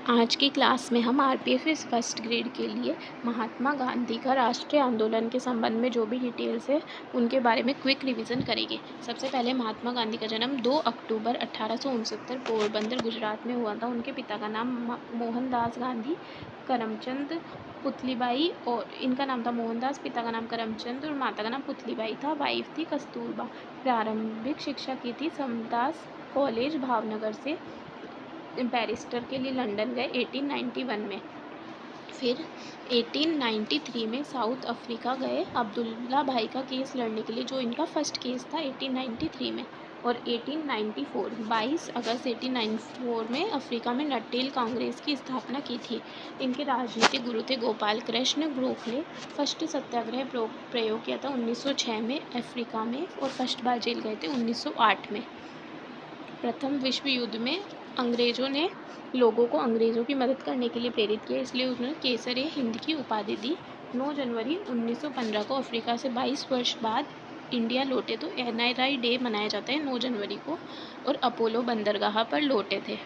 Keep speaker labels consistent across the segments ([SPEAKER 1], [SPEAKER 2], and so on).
[SPEAKER 1] आज की क्लास में हम आरपीएफ फर्स्ट ग्रेड के लिए महात्मा गांधी का राष्ट्रीय आंदोलन के संबंध में जो भी डिटेल्स है उनके बारे में क्विक रिवीजन करेंगे। सबसे पहले महात्मा गांधी का जन्म 2 अक्टूबर 1869 पोरबंदर गुजरात में हुआ था। उनके पिता का नाम मोहनदास गांधी करमचंद पुतलीबाई और इनका नाम था मोहनदास, पिता का नाम करमचंद और माता का नाम पुतलीबाई था। वाइफ थी कस्तूरबा। प्रारंभिक शिक्षा की थी समदास कॉलेज भावनगर से। बैरिस्टर के लिए लंदन गए 1891 में। फिर 1893 में साउथ अफ्रीका गए अब्दुल्ला भाई का केस लड़ने के लिए, जो इनका फर्स्ट केस था 1893 में। और 22 अगस्त 1894 में अफ्रीका में नटेल कांग्रेस की स्थापना की थी। इनके राजनीतिक गुरु थे गोपाल कृष्ण गोखले। फर्स्ट सत्याग्रह प्रयोग किया था 1906 में अफ्रीका में और फर्स्ट बार जेल गए थे 1908 में। प्रथम विश्व युद्ध में अंग्रेज़ों ने लोगों को अंग्रेज़ों की मदद करने के लिए प्रेरित किया, इसलिए उन्होंने केसर ए हिंद की उपाधि दी। 9 जनवरी 1915 को अफ्रीका से 22 वर्ष बाद इंडिया लौटे, तो NRI डे मनाया जाता है 9 जनवरी को। और अपोलो बंदरगाह पर लौटे थे।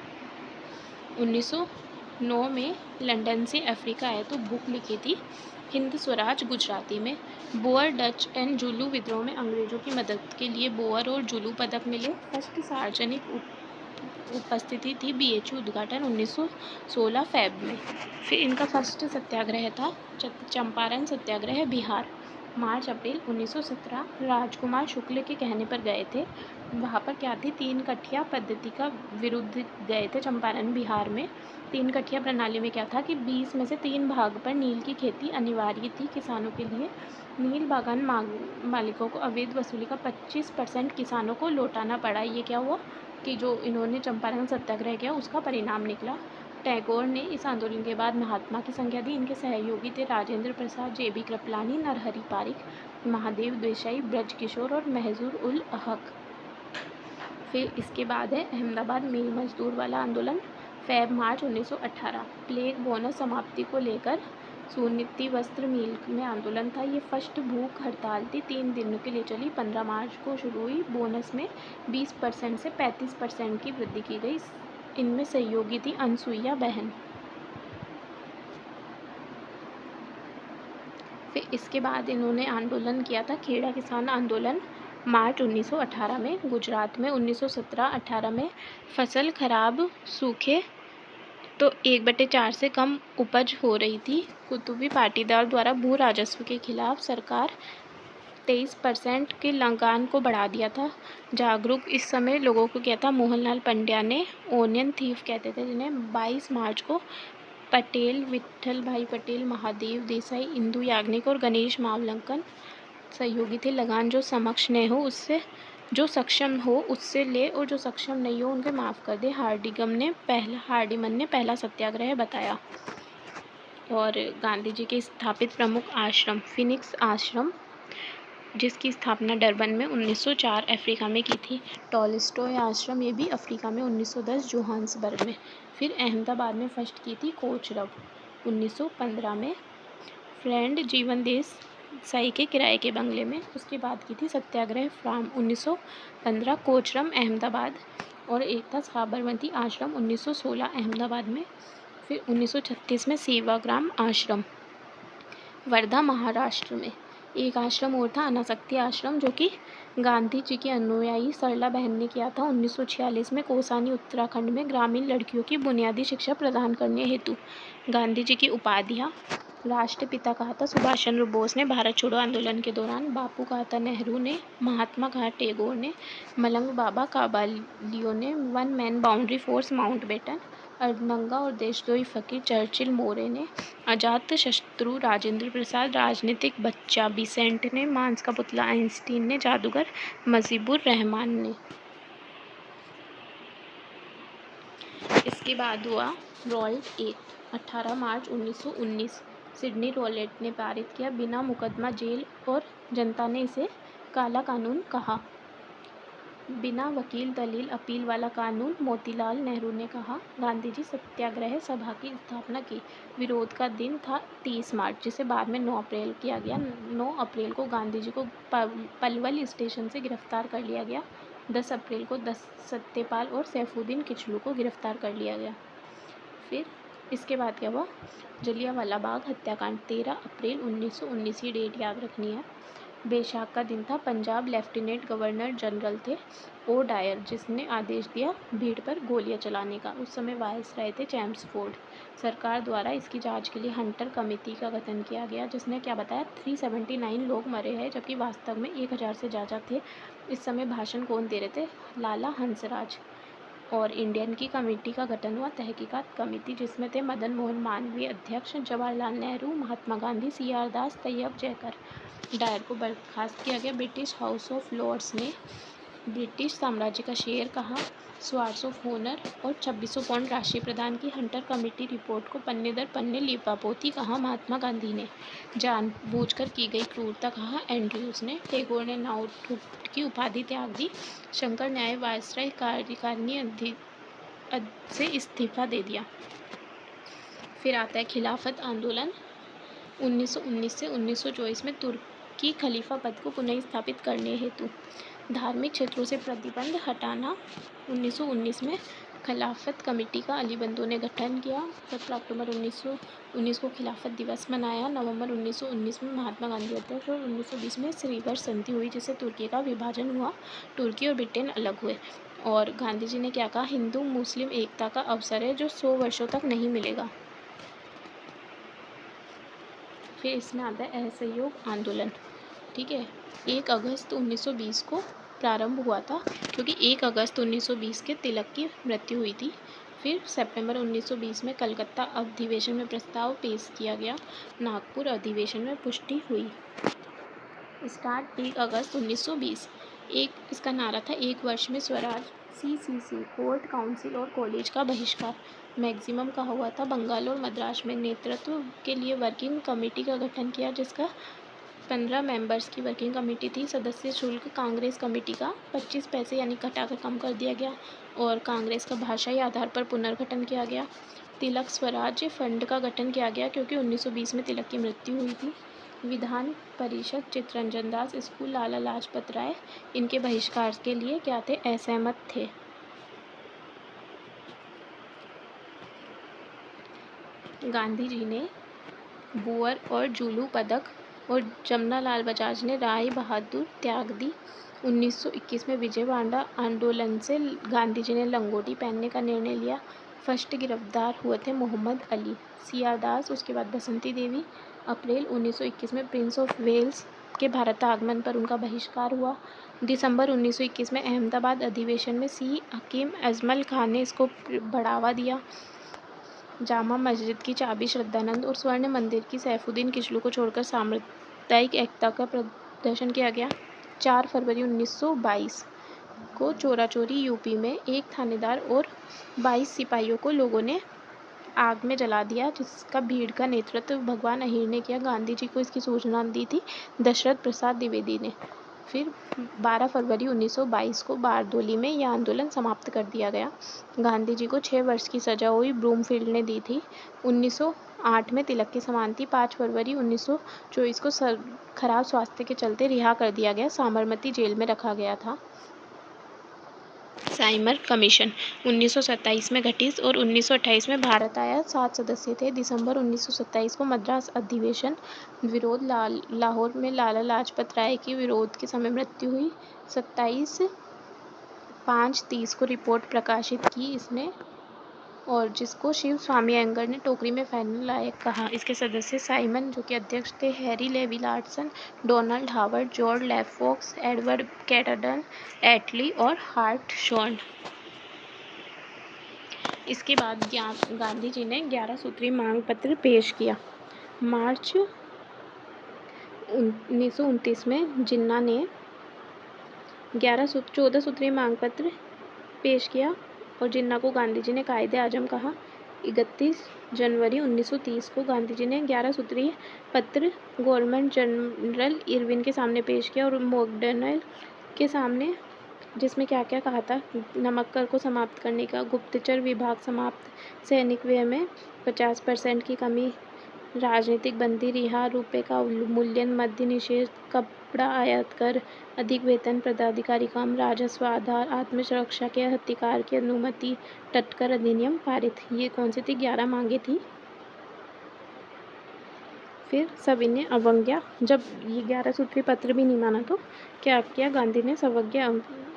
[SPEAKER 1] 1909 में लंदन से अफ्रीका आए तो बुक लिखी थी हिंद स्वराज गुजराती में। बोअर डच एंड जुलू विद्रोह में अंग्रेज़ों की मदद के लिए बोअर और जुलू पदक मिले। फर्स्ट सार्वजनिक उपस्थिति थी BHU उद्घाटन 1916 फेब में। फिर इनका फर्स्ट सत्याग्रह था चंपारण सत्याग्रह बिहार, मार्च अप्रैल 1917। राजकुमार शुक्ल के कहने पर गए थे। वहाँ पर क्या थी, 3 कठिया पद्धति का विरुद्ध गए थे चंपारण बिहार में। 3 कठिया प्रणाली में क्या था कि 20 में से 3 भाग पर नील की खेती अनिवार्य थी किसानों के लिए। नील बागान मालिकों को अवैध वसूली का 25% किसानों को लौटाना पड़ा। ये क्या हुआ कि जो इन्होंने चंपारण सत्याग्रह किया उसका परिणाम निकला। टैगोर ने इस आंदोलन के बाद महात्मा की संज्ञा दी। इनके सहयोगी थे राजेंद्र प्रसाद, JB कृपलानी, नरहरि पारिक, महादेव देसाई, ब्रजकिशोर और महजूर उल हक। फिर इसके बाद है अहमदाबाद मिल मजदूर वाला आंदोलन, मार्च 1918। प्लेग बोनस समाप्ति को लेकर सुनीति वस्त्र मिल में आंदोलन था। ये फर्स्ट भूख हड़ताल थी, 3 दिनों के लिए चली। 15 मार्च को शुरू हुई। बोनस में 20% से 35% की वृद्धि की गई। इनमें सहयोगी थी अनसुईया बहन। फिर इसके बाद इन्होंने आंदोलन किया था खेड़ा किसान आंदोलन, मार्च 1918 में। गुजरात में 1917-18 में फसल खराब, सूखे तो 1/4 से कम उपज हो रही थी। कुतुबी पाटीदार द्वारा भू राजस्व के खिलाफ सरकार 23% के लगान को बढ़ा दिया था। जागरूक इस समय लोगों को किया था मोहनलाल पंड्या ने, ओनियन थीफ कहते थे जिन्हें। 22 मार्च को पटेल, विट्ठल भाई पटेल, महादेव देसाई, इंदु याग्निक और गणेश मावलंकन सहयोगी थे। लगान जो समक्ष न हो उससे, जो सक्षम हो उससे ले और जो सक्षम नहीं हो उनके माफ़ कर दे, हार्डिमन ने पहला सत्याग्रह बताया। और गांधी जी के स्थापित प्रमुख आश्रम, फिनिक्स आश्रम, जिसकी स्थापना डरबन में 1904 अफ्रीका में की थी। टॉलस्टॉय आश्रम, ये भी अफ्रीका में 1910 जोहान्सबर्ग में। फिर अहमदाबाद में फर्स्ट की थी कोचरब 1915 में, फ्रेंड जीवन देसाई के किराए के बंगले में। उसके बाद की थी सत्याग्रह फार्म 1915 कोचरम अहमदाबाद। और एक था साबरमती आश्रम 1916 अहमदाबाद में। फिर 1936 में सेवाग्राम आश्रम वर्धा महाराष्ट्र में। एक आश्रम और था अनासक्ति आश्रम, जो कि गांधी जी की अनुयायी सरला बहन ने किया था 1946 में कौसानी उत्तराखंड में, ग्रामीण लड़कियों की बुनियादी शिक्षा प्रदान करने हेतु। गांधी जी की उपाधियाँ, राष्ट्रपिता कहा था सुभाष चंद्र बोस ने भारत छोड़ो आंदोलन के दौरान, बापू कहा था नेहरू ने, महात्मा कहा टैगोर ने, मलंग बाबा काबालियो ने, 1 मैन बाउंड्री फोर्स माउंटबेटन, अड़नंगा और देशद्रोही फकीर चर्चिल मोरे ने, अजात शत्रु राजेंद्र प्रसाद, राजनीतिक बच्चा बिसेंट ने, मांस का पुतला आइंस्टीन ने, जादूगर मुजीबुर रहमान ने। इसके बाद हुआ रॉलेट एक्ट 18 मार्च 1919। सिडनी रॉलेट ने पारित किया, बिना मुकदमा जेल, और जनता ने इसे काला कानून कहा। बिना वकील दलील अपील वाला कानून, मोतीलाल नेहरू ने कहा। गांधी जी सत्याग्रह सभा की स्थापना की। विरोध का दिन था 30 मार्च, जिसे बाद में 9 अप्रैल किया गया। 9 अप्रैल को गांधी जी को पलवल स्टेशन से गिरफ्तार कर लिया गया। 10 अप्रैल को सत्यपाल और सैफुद्दीन किचलू को गिरफ्तार कर लिया गया। फिर इसके बाद क्या हुआ, जलियांवाला बाग हत्याकांड 13 अप्रैल 1919, ये डेट याद रखनी है। बैसाख का दिन था। पंजाब लेफ्टिनेंट गवर्नर जनरल थे ओ डायर, जिसने आदेश दिया भीड़ पर गोलियां चलाने का। उस समय वायसराय थे चैम्सफोर्ड। सरकार द्वारा इसकी जांच के लिए हंटर कमेटी का गठन किया गया, जिसने क्या बताया 379 लोग मरे हैं, जबकि वास्तव में 1000 से ज़्यादा थे। इस समय भाषण कौन दे रहे थे, लाला हंसराज। और इंडियन की कमेटी का गठन हुआ, तहकीकात कमेटी, जिसमें थे मदन मोहन मालवीय अध्यक्ष, जवाहरलाल नेहरू, महात्मा गांधी, CR दास, तैयब जयकर। डायर को बर्खास्त किया गया। ब्रिटिश हाउस ऑफ लॉर्ड्स ने ब्रिटिश साम्राज्य का शेयर कहा, स्वार्ड्स ऑफ ऑनर और 2600 पाउंड राशि प्रदान की। हंटर कमेटी रिपोर्ट को पन्ने दर पन्ने लिपापोती कहा। महात्मा गांधी ने जानबूझकर की गई क्रूरता कहा। एंड्रयूज ने। टैगोर ने नाउटहुड की उपाधि त्याग दी। शंकर न्याय वायसराय कार्यकारिणी से इस्तीफा दे दिया। फिर आता है खिलाफत आंदोलन 1919 से 1924 में तुर्की खलीफा पद को पुनः स्थापित करने हेतु धार्मिक क्षेत्रों से प्रतिबंध हटाना। 1919 में खिलाफत कमेटी का अली बंधु ने गठन किया। 17 अक्टूबर 1919 को खिलाफत दिवस मनाया। नवंबर 1919 में महात्मा गांधी अध्यक्ष और 1920 में श्रीवर संधि हुई, जिससे तुर्की का विभाजन हुआ। तुर्की और ब्रिटेन अलग हुए। और गांधी जी ने क्या कहा, हिंदू मुस्लिम एकता का अवसर है जो 100 वर्षों तक नहीं मिलेगा। फिर इसमें आता है असहयोग आंदोलन। ठीक है, 1 अगस्त 1920 को प्रारंभ हुआ था, क्योंकि 1 अगस्त 1920 के तिलक की मृत्यु हुई थी। फिर सितंबर 1920 में कलकत्ता अधिवेशन में प्रस्ताव पेश किया गया। नागपुर अधिवेशन में पुष्टि हुई। स्टार्ट 1 अगस्त 1920। इसका नारा था 1 वर्ष में स्वराज। CCC कोर्ट काउंसिल और कॉलेज का बहिष्कार मैक्सिमम का हुआ था। बंगाल और मद्रास में नेतृत्व के लिए वर्किंग कमेटी का गठन किया, जिसका 15 मेंबर्स की वर्किंग कमेटी थी। सदस्य शुल्क कांग्रेस कमेटी का 25 पैसे यानी घटाकर कम कर दिया गया, और कांग्रेस का भाषाई आधार पर पुनर्गठन किया गया। तिलक स्वराज्य फंड का गठन किया गया, क्योंकि 1920 में तिलक की मृत्यु हुई थी। विधान परिषद चित्तरंजन दास स्कूल लाला लाजपत राय इनके बहिष्कार के लिए क्या थे, असहमत थे। गांधी जी ने बुअर और जूलू पदक और जमनालाल बजाज ने राय बहादुर त्याग दी। 1921 में विजयवाड़ा आंदोलन से गांधी जी ने लंगोटी पहनने का निर्णय लिया। फर्स्ट गिरफ्तार हुए थे मोहम्मद अली, CR दास, उसके बाद बसंती देवी। अप्रैल 1921 में प्रिंस ऑफ वेल्स के भारत आगमन पर उनका बहिष्कार हुआ। दिसंबर 1921 में अहमदाबाद अधिवेशन में C हकीम अजमल खान ने इसको बढ़ावा दिया। जामा मस्जिद की चाबी श्रद्धानंद और स्वर्ण मंदिर की सैफुद्दीन किचलू को छोड़कर साम्प्रदायिक एकता का प्रदर्शन किया गया। 4 फरवरी 1922 को चोरी यूपी में एक थानेदार और 22 सिपाहियों को लोगों ने आग में जला दिया, जिसका भीड़ का नेतृत्व भगवान अहीर ने किया। गांधी जी को इसकी सूचना दी थी दशरथ प्रसाद द्विवेदी ने। फिर 12 फरवरी 1922 को बारदोली में यह आंदोलन समाप्त कर दिया गया। गांधी जी को 6 वर्ष की सजा हुई, ब्रूमफील्ड ने दी थी। 1908 में तिलक की समाप्ति। 5 फरवरी 1924 को खराब स्वास्थ्य के चलते रिहा कर दिया गया, साबरमती जेल में रखा गया था। साइमर कमीशन 1927 में गठित और 1928 में भारत आया। 7 सदस्य थे। दिसंबर 1927 को मद्रास अधिवेशन विरोध लाहौर में लाला लाजपत राय की विरोध के समय मृत्यु हुई। 27/5/30 को रिपोर्ट प्रकाशित की इसने, और जिसको शिव स्वामी अयंगर ने टोकरी में फैलने लायक कहा। इसके सदस्य साइमन, जो कि अध्यक्ष थे, Harry Levy Lawson, Donald Howard, George Lane Fox, Edward Cadogan, Attlee और हार्ट शॉर्न। इसके बाद गांधी जी ने 11 सूत्री मांग पत्र पेश किया। मार्च 1929 में जिन्ना ने 14 सूत्री मांग पत्र पेश किया, और जिन्ना को गांधी जी ने कायदे आजम कहा। 31 जनवरी 1930 को गांधी जी ने 11 सूत्रीय पत्र गवर्नर जनरल इरविन के सामने पेश किया, और मैकडॉनल्ड के सामने, जिसमें क्या क्या कहा था, नमक कर को समाप्त करने का, गुप्तचर विभाग समाप्त, सैनिक व्यय में 50% की कमी, राजनीतिक बंदी रिहा, रुपये का उन्मूलन, मद्य निषेध, कपड़ा आयात कर, अधिक वेतन, पदाधिकारी कम, राजस्व आधार, आत्मरक्षा के अधिकार की अनुमति, तटकर अधिनियम पारित। ये कौन सी थी? 11 मांगे थी। फिर सविनय अवज्ञा, जब ये 11 सूत्री पत्र भी नहीं माना तो क्या किया गांधी ने?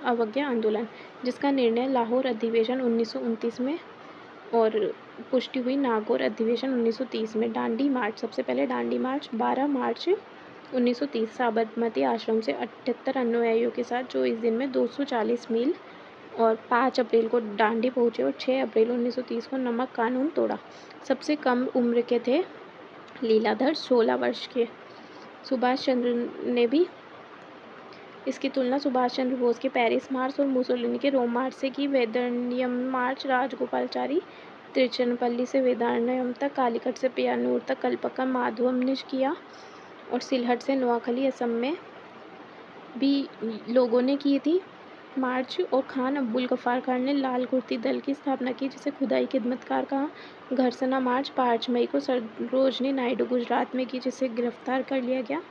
[SPEAKER 1] अवज्ञा आंदोलन, जिसका निर्णय लाहौर अधिवेशन 1929 में और पुष्टि हुई नागौर अधिवेशन 1930 में। दांडी मार्च, सबसे पहले दांडी मार्च 12 मार्च 1930 साबरमती आश्रम से 78 अनुयायियों के साथ, जो इस दिन में 240 मील और 5 अप्रैल को दांडी पहुंचे और 6 अप्रैल 1930 को नमक कानून तोड़ा। सबसे कम उम्र के थे लीलाधर, 16 वर्ष के। सुभाष चंद्र ने भी इसकी तुलना सुभाष चंद्र बोस के पेरिस मार्च और मुसोलिनी के रोम मार्च से की। वेदारण्यम मार्च राजगोपालाचारी तिरुचिरापल्ली से वेदारण्यम तक, कालीकट से पय्यानूर तक कल्पक्कम माधवम ने किया और सिलहट से नोआखली असम में भी लोगों ने की थी मार्च। और खान अब्दुल गफ्फार खान ने लाल कुर्ती दल की स्थापना की, जिसे खुदाई खिदमतकार कहा। घरसना मार्च 5 मई को सरोजनी नायडू गुजरात में की, जिसे गिरफ्तार कर लिया गया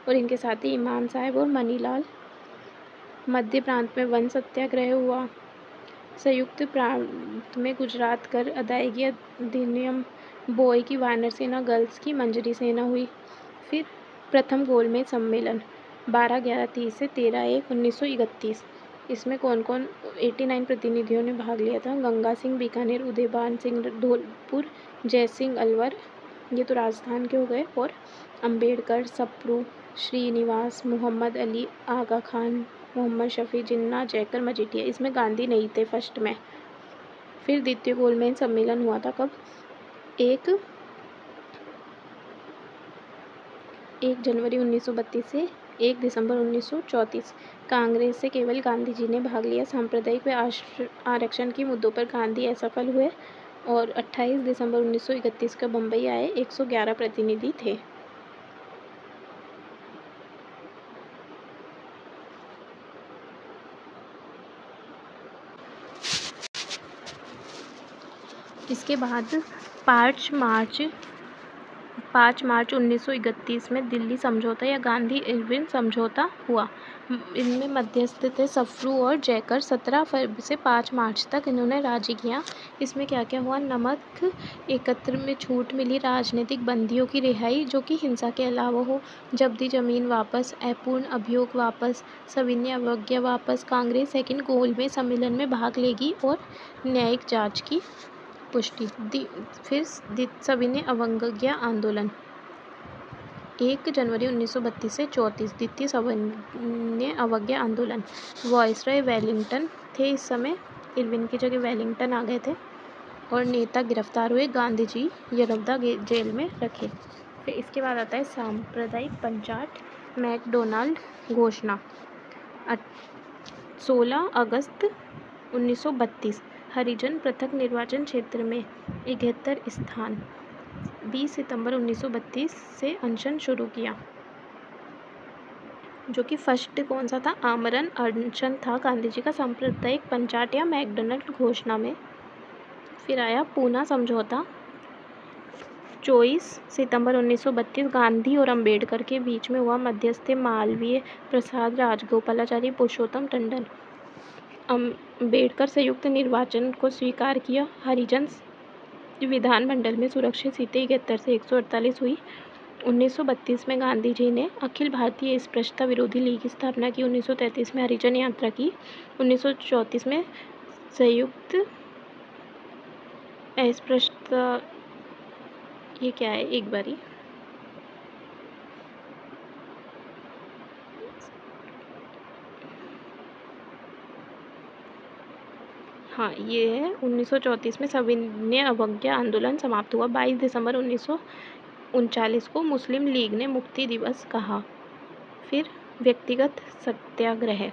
[SPEAKER 1] और इनके साथ ही इमाम साहब और मनीलाल। मध्य प्रांत में वन सत्याग्रह हुआ। संयुक्त प्रांत में गुजरात कर अदायगी अधिनियम, बॉय की वानर सेना, गर्ल्स की मंजरी सेना हुई। फिर प्रथम गोलमेज सम्मेलन 12/11/30 से 13/1/1931। इसमें कौन कौन 89 प्रतिनिधियों ने भाग लिया था? गंगा सिंह बीकानेर, उदयभान सिंह धौलपुर, जय सिंह अलवर, ये तो राजस्थान के हो गए, और अंबेडकर, सप्रू, श्रीनिवास, मोहम्मद अली, आगा खान, मोहम्मद शफी, जिन्ना, जयकर, मजीठिया। इसमें गांधी नहीं थे फर्स्ट में। फिर द्वितीय गोलमेज सम्मेलन हुआ था कब? 1 जनवरी 1932 से 1 दिसंबर 1934। कांग्रेस से केवल गांधी जी ने भाग लिया। सांप्रदायिक व आरक्षण के मुद्दों पर गांधी असफल हुए और 28 दिसंबर 1931 को बम्बई आए। 111 प्रतिनिधि थे। इसके बाद 5 मार्च 1931 में दिल्ली समझौता या गांधी इरविन समझौता हुआ। इनमें मध्यस्थ थे सफ्रू और जयकर। 17 फरवरी से 5 मार्च तक इन्होंने राजी किया। इसमें क्या क्या हुआ? नमक एकत्र में छूट मिली, राजनीतिक बंदियों की रिहाई जो कि हिंसा के अलावा हो, जब्ती जमीन वापस, अपूर्ण अभियोग वापस, सविनय अवज्ञा वापस। कांग्रेस सेकंड गोलमेज सम्मेलन में भाग लेगी और न्यायिक जांच की पुष्टि। फिर सविनय अवज्ञा आंदोलन 1 जनवरी 1932 से 34। द्वितीय सविनय अवज्ञा आंदोलन। वायसराय वेलिंगटन थे इस समय, इरविन की जगह वेलिंगटन आ गए थे और नेता गिरफ्तार हुए। गांधी जी यरौदा जेल में रखे। फिर इसके बाद आता है सांप्रदायिक पंचायत मैकडोनाल्ड घोषणा 16 अगस्त 1932। हरिजन पृथक निर्वाचन क्षेत्र में 71 स्थान। 20 सितंबर 1932 से अनशन शुरू किया, जो कि फर्स्ट कौन सा था? आमरण अनशन था गांधी जी का सांप्रदायिक पंचायत या मैकडोनाल्ड घोषणा में। फिर आया पूना समझौता 24 सितंबर 1932। गांधी और अंबेडकर के बीच में हुआ। मध्यस्थ मालवीय प्रसाद, राजगोपालाचारी, पुरुषोत्तम टंडन। अंबेडकर संयुक्त निर्वाचन को स्वीकार किया। हरिजन विधानमंडल में सुरक्षित सीटें 71 से 148 हुई। 1932 में गांधी जी ने अखिल भारतीय अस्पृश्यता विरोधी लीग की स्थापना की। 1933 में हरिजन यात्रा की। 1934 में संयुक्त अस्पृश्यता, ये क्या है? एक बारी हाँ, ये है 1934 में सविनय अवज्ञा आंदोलन समाप्त हुआ। 22 दिसंबर 1939 को मुस्लिम लीग ने मुक्ति दिवस कहा। फिर व्यक्तिगत सत्याग्रह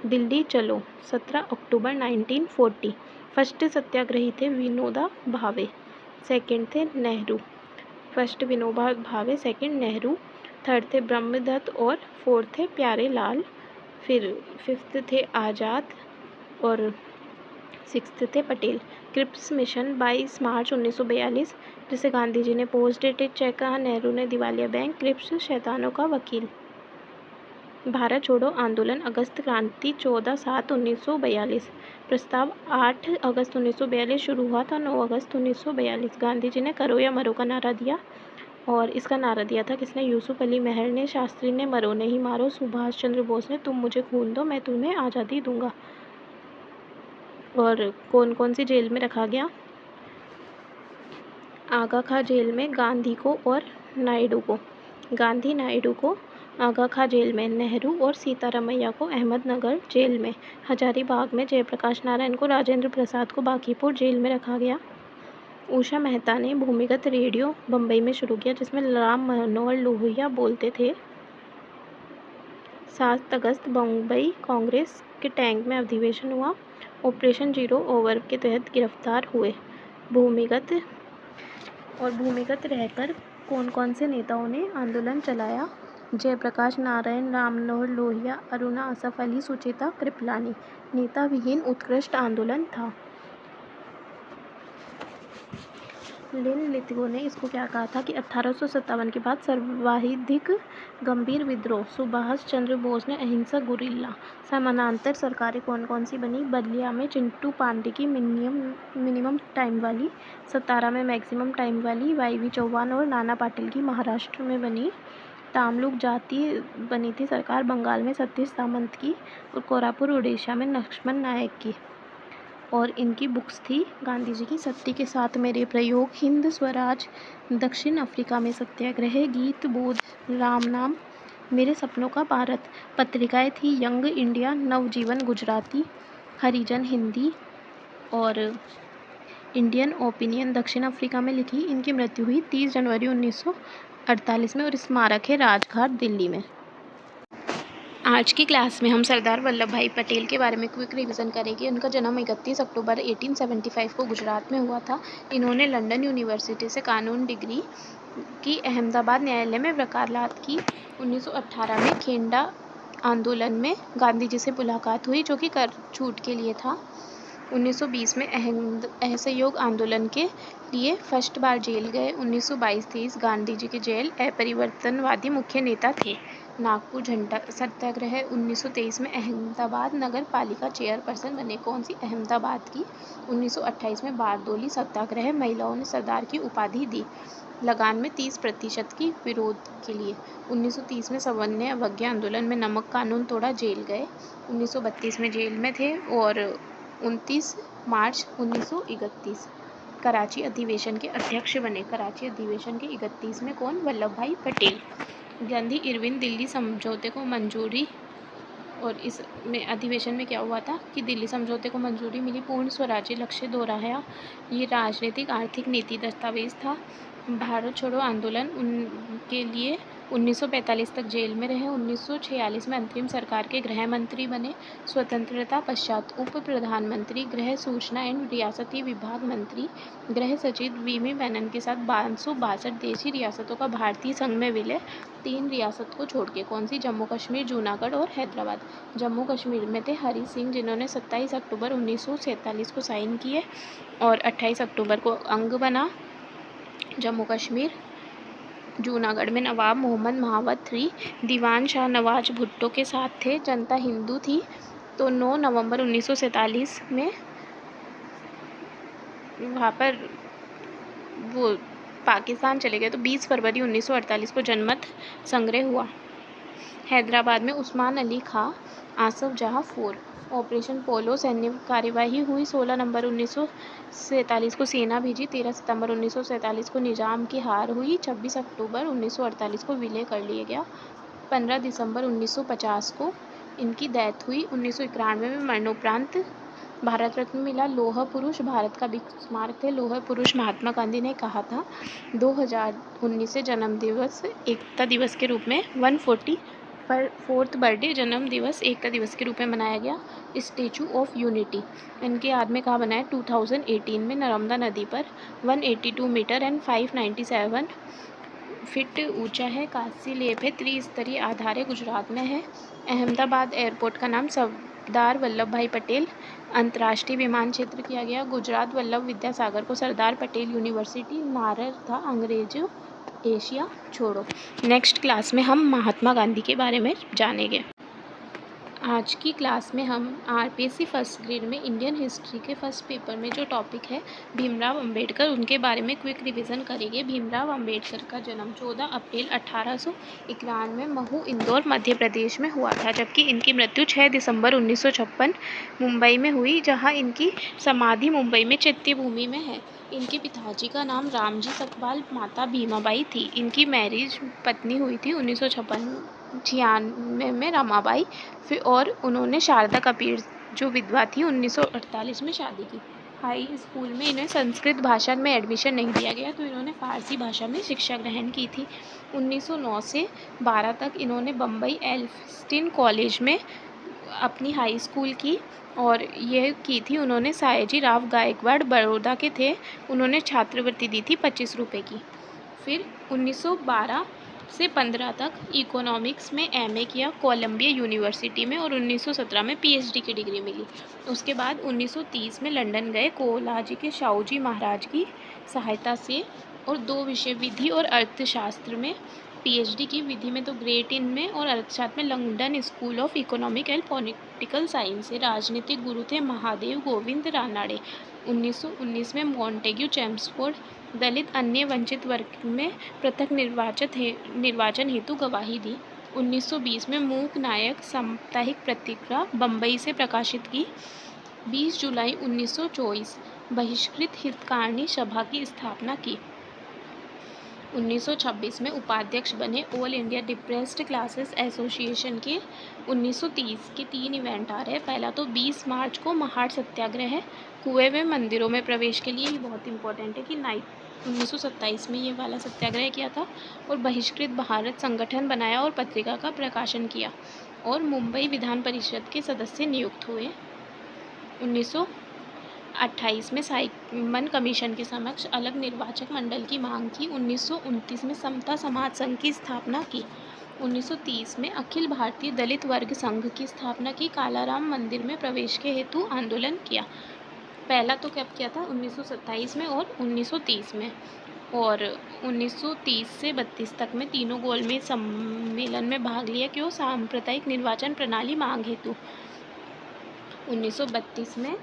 [SPEAKER 1] दिल्ली चलो 17 अक्टूबर 1940। फर्स्ट सत्याग्रही थे विनोबा भावे, सेकंड थे Nehru. First Vinoba Bhave, second Nehru, third थे ब्रह्मदत्त और फोर्थ थे प्यारे लाल। फिर फिफ्थ थे आज़ाद और 6th थे पटेल। क्रिप्स मिशन 22 मार्च 1942, जिसे गांधी जी ने पोस्ट डेटेड चेक कहा। नेहरू ने दिवालिया बैंक। क्रिप्स शैतानों का वकील। भारत छोड़ो आंदोलन अगस्त क्रांति 14/7/1942। प्रस्ताव 8 अगस्त 1942 शुरू हुआ था 9 अगस्त 1942। गांधी जी ने करो या मरो का नारा दिया, और इसका नारा दिया था किसने? यूसुफ अली महर ने। शास्त्री ने मरो नहीं मारो। सुभाष चंद्र बोस ने तुम मुझे खून दो मैं तुम्हें आज़ादी दूंगा। और कौन कौन सी जेल में रखा गया? आगा खां जेल में गांधी को और नायडू को। गांधी नायडू को आगा खां जेल में, नेहरू और सीतारमैया को अहमदनगर जेल में, हजारीबाग में जयप्रकाश नारायण को, राजेंद्र प्रसाद को बांकीपुर जेल में रखा गया। उषा मेहता ने भूमिगत रेडियो बम्बई में शुरू किया, जिसमें राम मनोहर लोहिया बोलते थे। 7 अगस्त बम्बई कांग्रेस के टैंक में अधिवेशन हुआ। ऑपरेशन जीरो ओवर के तहत गिरफ्तार हुए। भूमिगत रहकर कौन कौन से नेताओं ने आंदोलन चलाया? जयप्रकाश नारायण, राम मनोहर लोहिया, अरुणा असफ अली, सुचेता कृपलानी। नेता विहीन उत्कृष्ट आंदोलन था। लिन लिथगो ने इसको क्या कहा था कि 1857 के बाद सर्वाधिक गंभीर विद्रोह। सुभाष चंद्र बोस ने अहिंसक गुरिल्ला। समानांतर सरकारें कौन कौन सी बनी? बलिया में चिंटू पांडे की मिनिमम टाइम वाली, सतारा में मैक्सिमम टाइम वाली वाई.वी. चौहान और नाना पाटिल की महाराष्ट्र में बनी। तामलुक जाति बनी थी सरकार बंगाल में सतीश सामंत की, और कोरापुर उड़ीसा में लक्ष्मण नायक की। और इनकी बुक्स थी गांधी जी की सत्य के साथ मेरे प्रयोग, हिंद स्वराज, दक्षिण अफ्रीका में सत्याग्रह, गीत बोध, राम नाम, मेरे सपनों का भारत। पत्रिकाएं थी यंग इंडिया, नवजीवन गुजराती, हरिजन हिंदी और इंडियन ओपिनियन दक्षिण अफ्रीका में लिखी। इनकी मृत्यु हुई 30 जनवरी 1948 में, और स्मारक है राजघाट दिल्ली में। आज की क्लास में हम सरदार वल्लभ भाई पटेल के बारे में क्विक रिवीजन करेंगे। उनका जन्म 31 अक्टूबर 1875 को गुजरात में हुआ था। इन्होंने लंदन यूनिवर्सिटी से कानून डिग्री की। अहमदाबाद न्यायालय में वकालत की। 1918 में खेंडा आंदोलन में गांधी जी से मुलाकात हुई, जो कि कर छूट के लिए था। 1920 में असहयोग आंदोलन के लिए फर्स्ट बार जेल गए। 1922-23 गांधी जी के जेल अपरिवर्तनवादी मुख्य नेता थे। नागपुर झंडा सत्याग्रह 1923 में अहमदाबाद नगर पालिका चेयरपर्सन बने। कौन सी? अहमदाबाद की। 1928 में बारदोली सत्याग्रह, महिलाओं ने सरदार की उपाधि दी। लगान में 30% की विरोध के लिए। 1930 में सवर्ण अवज्ञा आंदोलन में नमक कानून तोड़ा, जेल गए। 1932 में जेल में थे। और 29 मार्च 1931 कराची अधिवेशन के अध्यक्ष बने। कराची अधिवेशन के 31 में कौन? वल्लभ भाई पटेल। गांधी इरविन दिल्ली समझौते को मंजूरी, और इस में अधिवेशन में क्या हुआ था कि दिल्ली समझौते को मंजूरी मिली। पूर्ण स्वराज्य लक्ष्य दोहराया। ये राजनीतिक आर्थिक नीति दस्तावेज था। भारत छोड़ो आंदोलन उनके लिए 1945 तक जेल में रहे। 1946 में अंतरिम सरकार के गृह मंत्री बने। स्वतंत्रता पश्चात उप प्रधानमंत्री, गृह सूचना एवं रियासती विभाग मंत्री, गृह सचिव वीवी मेनन के साथ 562 देशी रियासतों का भारतीय संघ में विलय। 3 रियासत को छोड़ के। कौन सी? जम्मू कश्मीर, जूनागढ़ और हैदराबाद। जम्मू कश्मीर में थे हरि सिंह, जिन्होंने 27 अक्टूबर 1947 को साइन किए, और 28 अक्टूबर को अंग बना जम्मू कश्मीर। जूनागढ़ में नवाब मोहम्मद महावत III दीवान शाह नवाज भुट्टो के साथ थे। जनता हिंदू थी। तो 9 नवंबर 1947 में वहाँ पर वो पाकिस्तान चले गए। तो 20 फरवरी 1948 को जनमत संग्रह हुआ। हैदराबाद में उस्मान अली खां, आसफ जहाँ फोर। ऑपरेशन पोलो सैन्य कार्यवाही हुई। 16 नवंबर 1947 को सेना भेजी। 13 सितंबर 1947 को निजाम की हार हुई। 26 अक्टूबर 1948 को विलय कर लिया गया। 15 दिसंबर 1950 को इनकी डेथ हुई। 1991 में मरणोपरांत भारत रत्न मिला। लौह पुरुष भारत का स्मारक थे। लौह पुरुष महात्मा गांधी ने कहा था। 2019 से जन्मदिवस एकता दिवस के रूप में 144th बर्थडे जन्म दिवस एकता दिवस के रूप में मनाया गया। स्टैचू ऑफ यूनिटी इनके याद में कहाँ बना है? 2018 में नर्मदा नदी पर 182 मीटर एंड 597 फीट ऊंचा है। काशी लेप है। त्रिस्तरीय आधार है, गुजरात में है। अहमदाबाद एयरपोर्ट का नाम सरदार वल्लभ भाई पटेल अंतर्राष्ट्रीय विमान क्षेत्र किया गया गुजरात वल्लभ विद्यासागर को सरदार पटेल यूनिवर्सिटी नारर था अंग्रेज एशिया छोड़ो। नेक्स्ट क्लास में हम महात्मा गांधी के बारे में जानेंगे। आज की क्लास में हम आरपीएससी फर्स्ट ग्रेड में इंडियन हिस्ट्री के फर्स्ट पेपर में जो टॉपिक है भीमराव अंबेडकर, उनके बारे में क्विक रिवीजन करेंगे। भीमराव अंबेडकर का जन्म 14 अप्रैल 1891 महू इंदौर मध्य प्रदेश में हुआ था, जबकि इनकी मृत्यु 6 दिसंबर 1956 मुंबई में हुई, जहां इनकी समाधि मुंबई में चैत्य भूमि में है। इनके पिताजी का नाम रामजी सकपाल, माता भीमाबाई थी। इनकी मैरिज पत्नी हुई थी 1996 में रमाबाई, फिर और उन्होंने शारदा कपूर जो विधवा थी 1948 में शादी की। हाई स्कूल में इन्हें संस्कृत भाषा में एडमिशन नहीं दिया गया, तो इन्होंने फारसी भाषा में शिक्षा ग्रहण की थी। 1909 से 12 तक इन्होंने बम्बई एल्फिंस्टन कॉलेज में अपनी हाई स्कूल की और यह की थी उन्होंने सयाजी राव गायकवाड़ बड़ौदा के थे, उन्होंने छात्रवृत्ति दी थी 25 रुपये की। फिर 1912 से 15 तक इकोनॉमिक्स में एमए किया कोलंबिया यूनिवर्सिटी में और 1917 में पीएचडी की डिग्री मिली। उसके बाद 1930 में लंदन गए कोलाजी के शाहूजी महाराज की सहायता से और 2 विषय विधि और अर्थशास्त्र में पीएचडी की। विधि में तो ग्रेट इन में और अर्थशास्त्र में London school of economic and political science से। राजनीतिक गुरु थे महादेव गोविंद रानाडे। 1919 में मॉन्टेग्यू चेम्सफोर्ड दलित अन्य वंचित वर्ग में पृथक निर्वाचन हेतु गवाही दी। 1920 में मूक नायक साप्ताहिक पत्रिका बम्बई से प्रकाशित की। 20 जुलाई 1924 बहिष्कृत हितकारिणी सभा की स्थापना की। 1926 में उपाध्यक्ष बने all India depressed classes association के। 1930 के 3 इवेंट आ रहे हैं। पहला तो 20 मार्च को महाड़ सत्याग्रह है, कुएं में मंदिरों में प्रवेश के लिए। ये बहुत इंपॉर्टेंट है कि 1927 में ये वाला सत्याग्रह किया था और बहिष्कृत भारत संगठन बनाया और पत्रिका का प्रकाशन किया और मुंबई विधान परिषद के सदस्य नियुक्त हुए। 1928 में साइमन कमीशन के समक्ष अलग निर्वाचक मंडल की मांग की। 1929 में समता समाज संघ की स्थापना की। 1930 में अखिल भारतीय दलित वर्ग संघ की स्थापना की। कालाराम मंदिर में प्रवेश के हेतु आंदोलन किया। पहला तो कब किया था 1927 में और 1930 में, और 1930 से 32 तक में तीनों गोलमेज सम्मेलन में भाग लिया। क्यों? सांप्रदायिक निर्वाचन प्रणाली मांग हेतु। 1932 में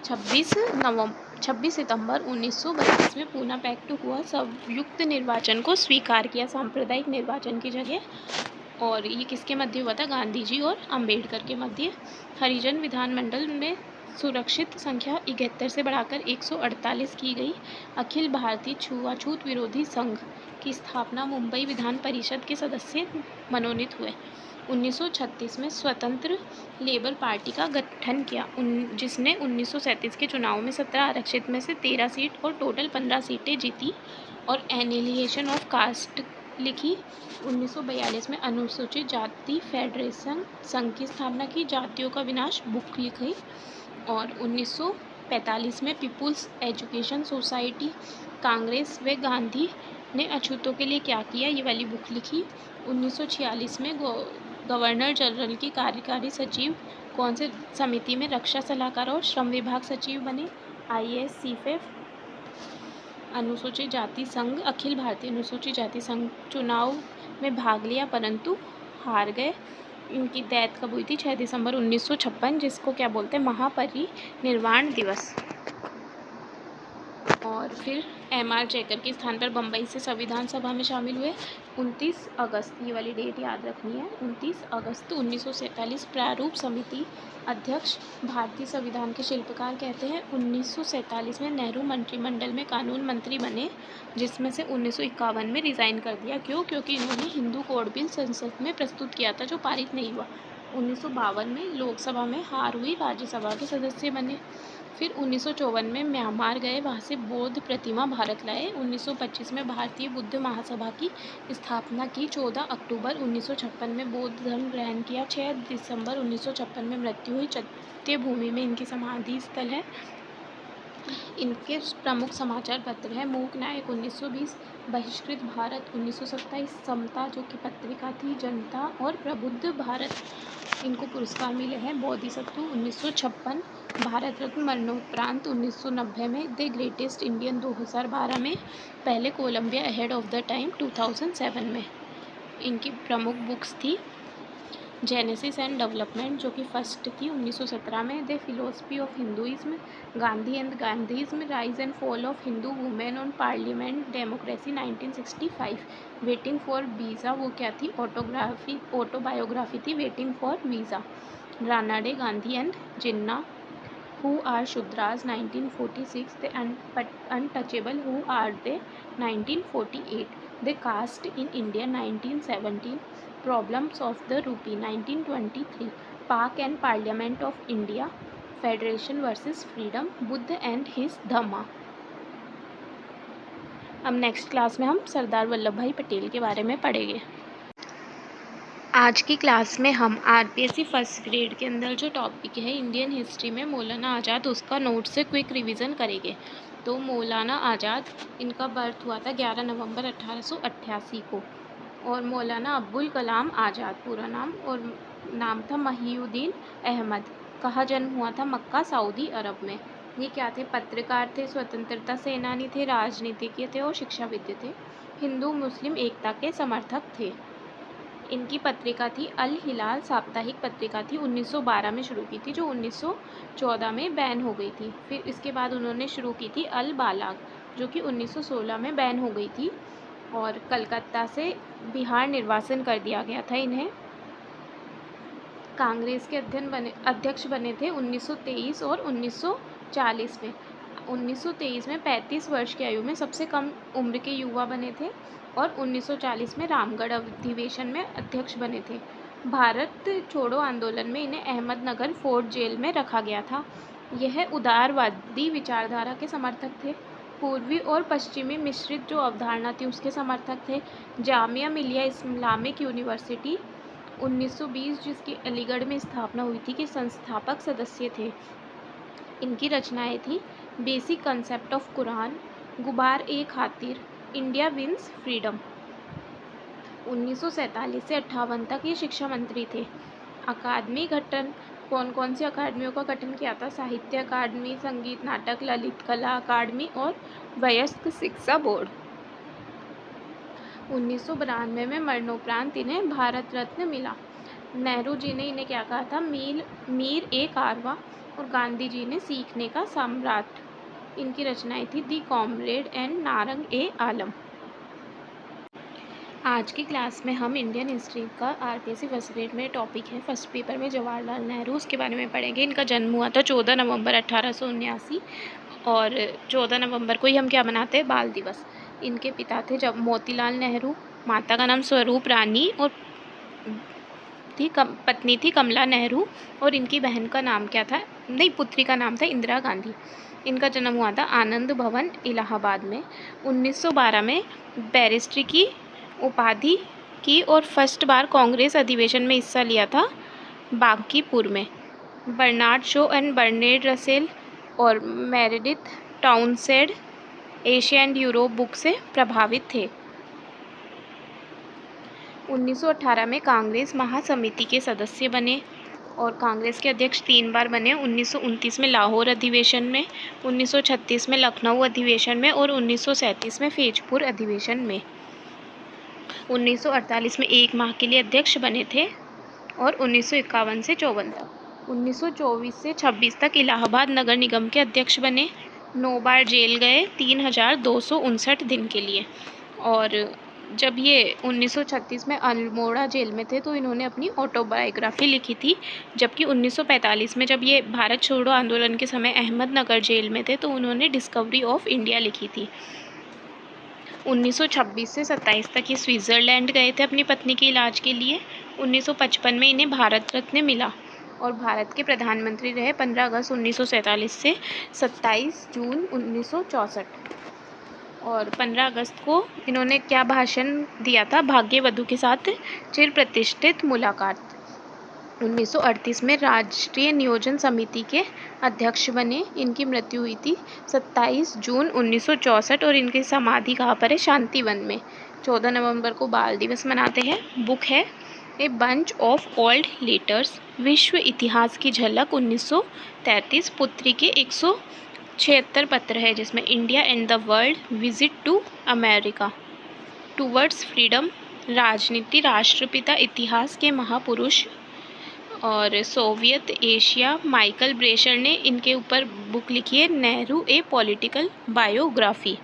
[SPEAKER 1] 26 सितंबर 1932 में पूना पैक्ट हुआ। संयुक्त निर्वाचन को स्वीकार किया सांप्रदायिक निर्वाचन की जगह, और ये किसके मध्य हुआ था? गांधी जी और अंबेडकर के मध्य। हरिजन विधानमंडल में सुरक्षित संख्या 71 से बढ़ाकर 148 की गई। अखिल भारतीय छुआछूत विरोधी संघ की स्थापना। मुंबई विधान परिषद के सदस्य मनोनीत हुए। 1936 में स्वतंत्र लेबर पार्टी का गठन किया, जिसने 1937 के चुनाव में 17 आरक्षित में से 13 सीट और टोटल 15 सीटें जीती और एनिहिलेशन ऑफ कास्ट लिखी। 1942 में अनुसूचित जाति फेडरेशन संघ की स्थापना की। जातियों का विनाश बुक लिखी। और 1945 में पीपुल्स एजुकेशन सोसाइटी कांग्रेस व गांधी ने अछूतों के लिए क्या किया, ये वाली बुक लिखी। 1946 में गवर्नर जनरल की कार्यकारी सचिव कौन से समिति में? रक्षा सलाहकार और श्रम विभाग सचिव बने। IAS CFF अनुसूचित जाति संघ, अखिल भारतीय अनुसूचित जाति संघ चुनाव में भाग लिया परंतु हार गए। इनकी डेथ कब हुई थी? 6 दिसंबर 1956, जिसको क्या बोलते हैं? महापरिनिर्वाण दिवस। और फिर MR जयकर के स्थान पर बम्बई से संविधान सभा में शामिल हुए। 29 अगस्त, ये वाली डेट याद रखनी है, 29 अगस्त 1947 प्रारूप समिति अध्यक्ष भारतीय संविधान के शिल्पकार कहते हैं। 1947 में नेहरू मंत्रिमंडल में कानून मंत्री बने, जिसमें से 1951 में रिज़ाइन कर दिया। क्यों? क्योंकि इन्होंने हिंदू कोड बिल संसद में प्रस्तुत किया था जो पारित नहीं हुआ। 1952 में लोकसभा में हार हुई, राज्यसभा के सदस्य बने। फिर 1954 में म्यांमार गए, वहाँ से बौद्ध प्रतिमा भारत लाए। 1925 में भारतीय बुद्ध महासभा की स्थापना की। 14 अक्टूबर 1956 में बौद्ध धर्म ग्रहण किया। 6 दिसंबर 1956 में मृत्यु हुई। चैत्य भूमि में इनकी समाधि स्थल है। इनके प्रमुख समाचार पत्र हैं मूक नायक 1920, बहिष्कृत भारत 1927, समता जो कि पत्रिका थी, जनता और प्रबुद्ध भारत इनको पुरस्कार मिले हैं, बोधिसत्व 1956, भारत रत्न मरणोपरांत 1990 में, द ग्रेटेस्ट इंडियन 2012 में, पहले Colombia ahead of the time 2007 में। इनकी प्रमुख बुक्स थी जेनेसिस एंड डेवलपमेंट जो कि फर्स्ट थी 1917 में, the philosophy of Hinduism, Gandhi and Gandhism, rise and fall of Hindu women on parliament democracy 1965, waiting for visa वो क्या थी, ऑटोबायोग्राफी थी, waiting for visa, Ranade Gandhi and Jinnah, who are Shudras 1946, the untouchable who are they 1948, the caste in India 1917, problems of the rupee 1923, Pak and parliament of India, federation versus freedom, Buddha and his Dhamma. अब next class में हम सरदार वल्लभ भाई पटेल के बारे में पढ़ेंगे। आज की क्लास में हम आरपीएससी फर्स्ट ग्रेड के अंदर जो टॉपिक है इंडियन हिस्ट्री में मौलाना आज़ाद, उसका नोट से क्विक रिवीजन करेंगे। तो मौलाना आज़ाद, इनका बर्थ हुआ था 11 नवंबर 1888 को, और मौलाना अब्बुल कलाम आज़ाद पूरा नाम, और नाम था महिउद्दीन अहमद। कहाँ जन्म हुआ था, मक्का सऊदी अरब में। ये क्या थे, पत्रकार थे, स्वतंत्रता सेनानी थे, राजनीतिज्ञ थे और शिक्षाविद थे। हिंदू मुस्लिम एकता के समर्थक थे। इनकी पत्रिका थी अल हिलाल, साप्ताहिक पत्रिका थी, 1912 में शुरू की थी, जो 1914 में बैन हो गई थी। फिर इसके बाद उन्होंने शुरू की थी अल बालाग, जो कि 1916 में बैन हो गई थी, और कलकत्ता से बिहार निर्वासन कर दिया गया था इन्हें। कांग्रेस के अध्यक्ष बने थे 1923 और 1940 में। 1923 में 35 वर्ष की आयु में सबसे कम उम्र के युवा बने थे, और 1940 में रामगढ़ अधिवेशन में अध्यक्ष बने थे। भारत छोड़ो आंदोलन में इन्हें अहमदनगर फोर्ट जेल में रखा गया था। यह उदारवादी विचारधारा के समर्थक थे। पूर्वी और पश्चिमी मिश्रित जो अवधारणा थी उसके समर्थक थे। जामिया मिलिया इस्लामिक यूनिवर्सिटी 1920 जिसकी अलीगढ़ में स्थापना हुई थी, के संस्थापक सदस्य थे। इनकी रचनाएं थी बेसिक कंसेप्ट ऑफ कुरान, गुबार ए खातिर, इंडिया विंस फ्रीडम। 1947 से 58 तक ये शिक्षा मंत्री थे। अकादमी गठन, कौन कौन सी अकादमियों का गठन किया था, साहित्य अकादमी, संगीत नाटक ललित कला अकादमी और वयस्क शिक्षा बोर्ड। 1992 में मरणोपरांत इन्हें भारत रत्न मिला। नेहरू जी ने इन्हें क्या कहा था, मीर ए कारवा, और गांधी जी ने सीखने का सम्राट। इनकी रचनाएं थी दी कॉमरेड एंड नारंग ए आलम। आज की क्लास में हम इंडियन हिस्ट्री का आरपीएससी फर्स्ट ग्रेड में टॉपिक है, फर्स्ट पेपर में जवाहरलाल नेहरू, उसके बारे में पढ़ेंगे। इनका जन्म हुआ था 14 नवंबर 1879, और 14 नवंबर को ही हम क्या मनाते हैं, बाल दिवस। इनके पिता थे जब मोतीलाल नेहरू, माता का नाम स्वरूप रानी, और पत्नी थी कमला नेहरू, और इनकी बहन का नाम क्या था, नहीं पुत्री का नाम था इंदिरा गांधी। इनका जन्म हुआ था आनंद भवन इलाहाबाद में। 1912 में बैरिस्ट्री की उपाधि की, और फर्स्ट बार कांग्रेस अधिवेशन में हिस्सा लिया था बांकीपुर में। Bernard Shaw and Bernard Russell और Meredith Townsend Asia and Europe book से प्रभावित थे। 1918 में कांग्रेस महासमिति के सदस्य बने, और कांग्रेस के अध्यक्ष 3 बार बने। 1929 में लाहौर अधिवेशन में, 1936 में लखनऊ अधिवेशन में, और 1937 में फैजपुर अधिवेशन में। 1948 में 1 माह के लिए अध्यक्ष बने थे, और 1951 से 54 तक। 1924 से 26 तक इलाहाबाद नगर निगम के अध्यक्ष बने। 9 बार जेल गए 3259 दिन के लिए। और जब ये 1936 में अल्मोड़ा जेल में थे तो इन्होंने अपनी ऑटोबायोग्राफी लिखी थी, जबकि 1945 में जब ये भारत छोड़ो आंदोलन के समय अहमदनगर जेल में थे तो उन्होंने डिस्कवरी ऑफ इंडिया लिखी थी। 1926 से 27 तक ये स्विट्ज़रलैंड गए थे अपनी पत्नी के इलाज के लिए। 1955 में इन्हें भारत रत्न मिला, और भारत के प्रधानमंत्री रहे 15 अगस्त 1947 से 27 जून 1964। और 15 अगस्त को इन्होंने क्या भाषण दिया था, भाग्यवधू के साथ चिर प्रतिष्ठित मुलाकात। 1938 में राष्ट्रीय नियोजन समिति के अध्यक्ष बने। इनकी मृत्यु हुई थी 27 जून 1964 और इनकी समाधि कहाँ पर है? शांतिवन में। 14 नवंबर को बाल दिवस मनाते हैं। बुक है a bunch of old letters, विश्व इतिहास की झलक 1933। पुत्री के 176 पत्र है, जिसमें India and the world, visit to America, towards freedom, राजनीति, राष्ट्रपिता, इतिहास के महापुरुष और सोवियत एशिया। माइकल ब्रेशर ने इनके ऊपर बुक लिखी है, नेहरू ए पॉलिटिकल बायोग्राफी।